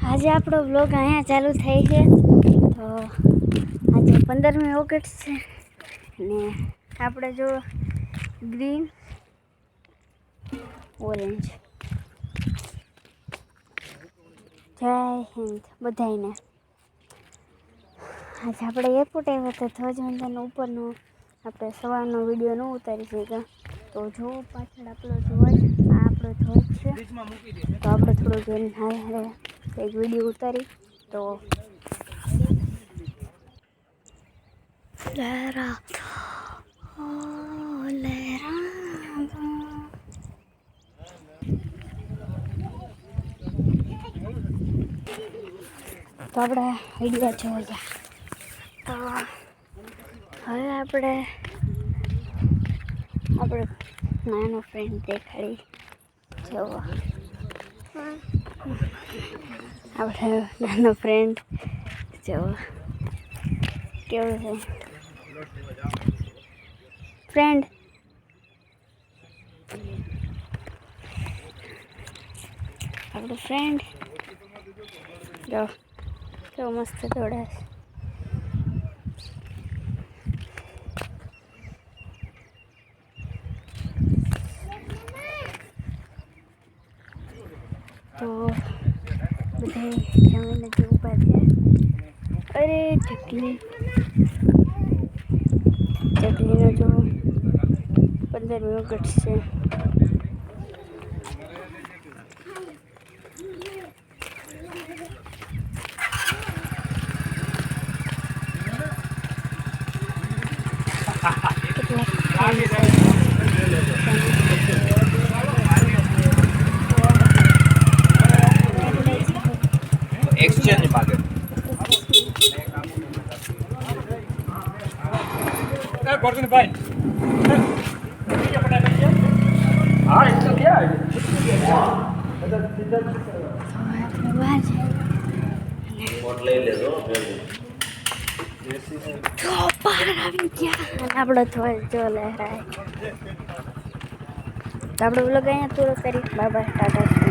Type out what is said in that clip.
આજે આપણો વ્લોગ અહીંયા ચાલુ થઈ છે. તો આજે 15મી ઓગસ્ટ છે અને આપણે જો ગ્રીન ઓરેન્જ. જય હિન્દ બધાને. આજે આપણે એરપોર્ટ આવ્યા હતા ધ્વજવંદન ઉપરનો આપણે સવારનો વિડીયો ન ઉતારી શક્યા. તો જો પાછળ આપણો ધ્વજ આ આપણો ધ્વજ છે. તો આપણે થોડો જોઈને હારે એક વિડીયો ઉતારી. તો લહેરા ઓ લહેરા તો આપણે વિડીયો જોયા. તો હવે આપણે નાનો ફ્રેન્ડ દેખાડી જોવો. આપણે નાનો ફ્રેન્ડ જોવો કેવું છે ફ્રેન્ડ. આપણો ફ્રેન્ડ જો કેવો મસ્ત દોડે છે. તો બધા જમીને જે ઊભા થયા. અરે ચકલીનો જો 15મી ઓગસ્ટ છે. एक्सचेंज मांगे गोर्धन भाई हाँ इसका क्या है કોટ લઈ લેજો. આવી ગયા આપણો ધ્વજ જો લહેરાય. તો આપણે વ્લોગ અહીંયા પૂરો કરી. Bye bye Tata.